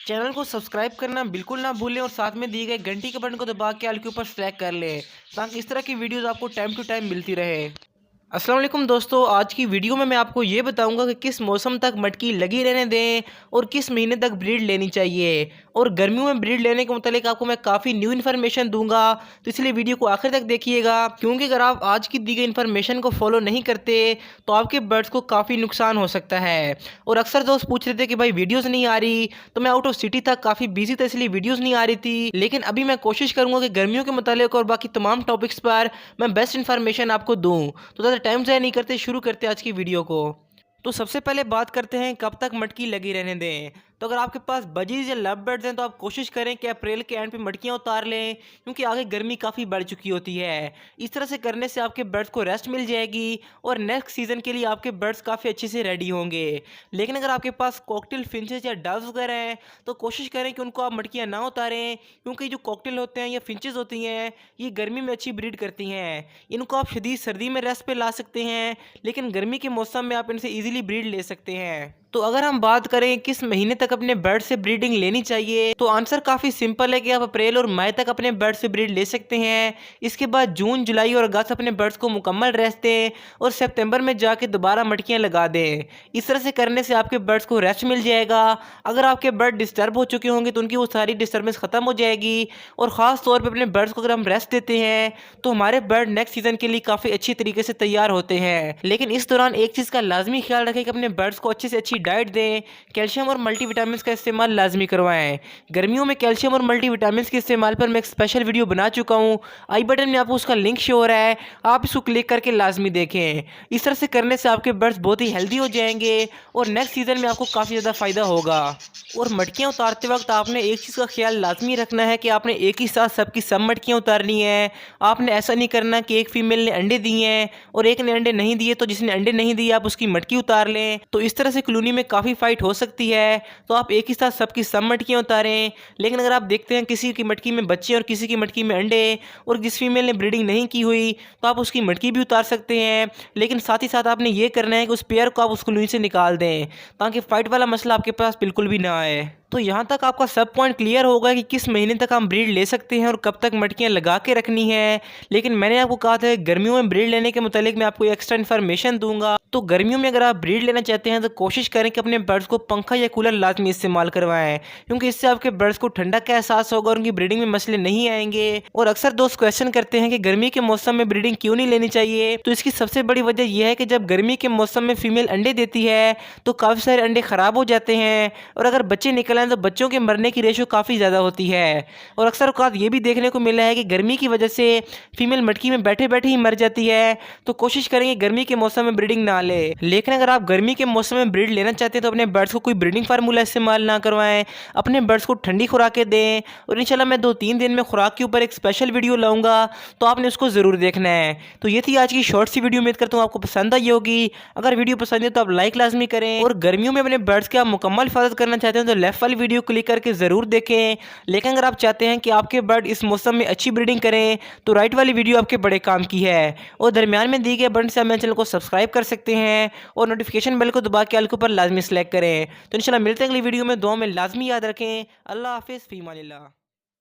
Channel को subscribe करना बिल्कुल ना भूलें और साथ में दिए गए घंटी के बटन को दबा के ऑल के ऊपर सेलेक्ट कर लें ताकि इस तरह की वीडियोस आपको टाइम टू टाइम मिलती रहे। अस्सलाम वालेकुम दोस्तों, आज की वीडियो में मैं आपको ये बताऊंगा कि किस मौसम तक मटकी लगी रहने दें और किस महीने तक ब्रीड लेनी चाहिए। और गर्मियों में ब्रीड लेने के मुतालिक आपको मैं काफ़ी न्यू इन्फॉर्मेशन दूंगा, तो इसलिए वीडियो को आखिर तक देखिएगा, क्योंकि अगर आप आज की दी गई इन्फॉर्मेशन को फॉलो नहीं करते तो आपके बर्ड्स को काफ़ी नुकसान हो सकता है। और अक्सर दोस्त पूछ रहे थे कि भाई वीडियोज़ नहीं आ रही, तो मैं आउट ऑफ सिटी था, काफ़ी बिजी था, इसलिए वीडियोज़ नहीं आ रही थी। लेकिन अभी मैं कोशिश करूँगा कि गर्मियों के मुतालिक और बाकी तमाम टॉपिक्स पर मैं बेस्ट इन्फॉर्मेशन आपको दूँ। तो ज़्यादा टाइम ज़ाया नहीं करते, शुरू करते हैं आज की वीडियो को। तो सबसे पहले बात करते हैं कब तक मटकी लगी रहने दें। तो अगर आपके पास बजीज या लव बर्ड्स हैं तो आप कोशिश करें कि अप्रैल के एंड पे मटकियाँ उतार लें, क्योंकि आगे गर्मी काफ़ी बढ़ चुकी होती है। इस तरह से करने से आपके बर्ड्स को रेस्ट मिल जाएगी और नेक्स्ट सीज़न के लिए आपके बर्ड्स काफ़ी अच्छे से रेडी होंगे। लेकिन अगर आपके पास कॉकटेल फिंचेस या डव्स वगैरह हैं तो कोशिश करें कि उनको आप मटकियाँ ना उतारें, क्योंकि जो कॉकटेल होते हैं या फिंचेस होती हैं ये गर्मी में अच्छी ब्रीड करती हैं। इनको आप शदीद सर्दी में रेस्ट पे ला सकते हैं, लेकिन गर्मी के मौसम में आप इनसे ईजिली ब्रीड ले सकते हैं। तो अगर हम बात करें किस महीने तक अपने बर्ड से ब्रीडिंग लेनी चाहिए, तो आंसर काफ़ी सिंपल है कि आप अप्रैल और मई तक अपने बर्ड से ब्रीड ले सकते हैं। इसके बाद जून, जुलाई और अगस्त अपने बर्ड्स को मुकम्मल रेस्ट दें और सितंबर में जाके दोबारा मटकियां लगा दें। इस तरह से करने से आपके बर्ड्स को रेस्ट मिल जाएगा। अगर आपके बर्ड डिस्टर्ब हो चुके होंगे तो उनकी वो सारी डिस्टर्बेंस ख़त्म हो जाएगी। और ख़ास तौर पर अपने बर्ड्स को अगर हम रेस्ट देते हैं तो हमारे बर्ड नेक्स्ट सीज़न के लिए काफ़ी अच्छी तरीके से तैयार होते हैं। लेकिन इस दौरान एक चीज़ का लाजमी ख्याल रखें कि अपने बर्ड्स को अच्छे से अच्छी डाइट दें, कैल्शियम और मल्टीविटामिन्स का इस्तेमाल लाजमी करवाएं। गर्मियों में कैल्शियम और मल्टीविटामिन्स के इस्तेमाल पर मैं एक स्पेशल वीडियो बना चुका हूं, आई बटन में आपको उसका लिंक शो हो रहा है, आप इसको क्लिक करके लाजमी देखें। इस तरह से करने से आपके बर्ड्स बहुत ही हेल्दी हो जाएंगे और नेक्स्ट सीज़न में आपको काफ़ी ज़्यादा फ़ायदा होगा। और मटकियाँ उतारते वक्त आपने एक चीज़ का ख्याल लाजमी रखना है कि आपने एक ही साथ सबकी सब मटकियाँ उतारनी है। आपने ऐसा नहीं करना कि एक फीमेल ने अंडे दिए हैं और एक ने अंडे नहीं दिए, तो जिसने अंडे नहीं दिए आप उसकी मटकी उतार लें, तो इस तरह से कॉलोनी में काफ़ी फाइट हो सकती है। तो आप एक ही साथ सबकी सब मटकियाँ उतारें। लेकिन अगर आप देखते हैं किसी की मटकी में बच्चे और किसी की मटकी में अंडे और जिस फीमेल ने ब्रीडिंग नहीं की हुई, तो आप उसकी मटकी भी उतार सकते हैं। लेकिन साथ ही साथ आपने ये करना है कि उस पेयर को आप उस कॉलोनी से निकाल दें ताकि फाइट वाला मसला आपके पास बिल्कुल भी ना आए। तो यहाँ तक आपका सब पॉइंट क्लियर होगा कि किस महीने तक हम ब्रीड ले सकते हैं और कब तक मटकियाँ लगा के रखनी है। लेकिन मैंने आपको कहा था गर्मियों में ब्रीड लेने के मुतालिक मैं आपको एक्स्ट्रा इन्फॉर्मेशन दूंगा। तो गर्मियों में अगर आप ब्रीड लेना चाहते हैं तो कोशिश करें कि अपने बर्ड्स को पंखा या कूलर लाजमी इस्तेमाल करवाएं, क्योंकि इससे आपके बर्ड्स को ठंडा का एहसास होगा और उनकी ब्रीडिंग में मसले नहीं आएंगे। और अक्सर दोस्त क्वेश्चन करते हैं कि गर्मी के मौसम में ब्रीडिंग क्यों नहीं लेनी चाहिए, तो इसकी सबसे बड़ी वजह यह है कि जब गर्मी के मौसम में फीमेल अंडे देती है तो काफ़ी सारे अंडे ख़राब हो जाते हैं और अगर बच्चे निकल आए तो बच्चों के मरने की रेशो काफ़ी ज़्यादा होती है। और अक्सर औक़ात ये भी देखने को मिला है कि गर्मी की वजह से फीमेल मटकी में बैठे बैठे ही मर जाती है। तो कोशिश करेंगे गर्मी के मौसम में ब्रीडिंग ना ले। लेकिन अगर आप गर्मी के मौसम में ब्रीड लेना चाहते हैं तो अपने बर्ड्स को कोई ब्रीडिंग फार्मूला इस्तेमाल ना करवाएं, अपने बर्ड्स को ठंडी खुराकें दें। और इंशाल्लाह मैं 2-3 दिन में खुराक के ऊपर एक स्पेशल वीडियो लाऊंगा, तो आपने उसको ज़रूर देखना है। तो ये थी आज की शॉर्ट सी वीडियो, उम्मीद करता हूँ आपको पसंद आई होगी। अगर वीडियो पसंद है तो आप लाइक लाजमी करें और गर्मियों में अपने बर्ड्स की आप मुकम्मल हिफाजत करना चाहते हैं तो लेफ्ट वाली वीडियो क्लिक करके ज़रूर देखें। लेकिन अगर आप चाहते हैं कि आपके बर्ड इस मौसम में अच्छी ब्रीडिंग करें तो राइट वाली वीडियो आपके बड़े काम की है। और दरमियान में दिए गए बटन से आप मेरे चैनल को सब्सक्राइब कर सकते हैं और नोटिफिकेशन बेल को दबा के ऑल के ऊपर लाजमी सेलेक्ट करें। तो इंशाल्लाह मिलते हैं अगली वीडियो में। दुआ में लाजमी याद रखें। अल्लाह हाफिज़, फ़ी अमानिल्लाह।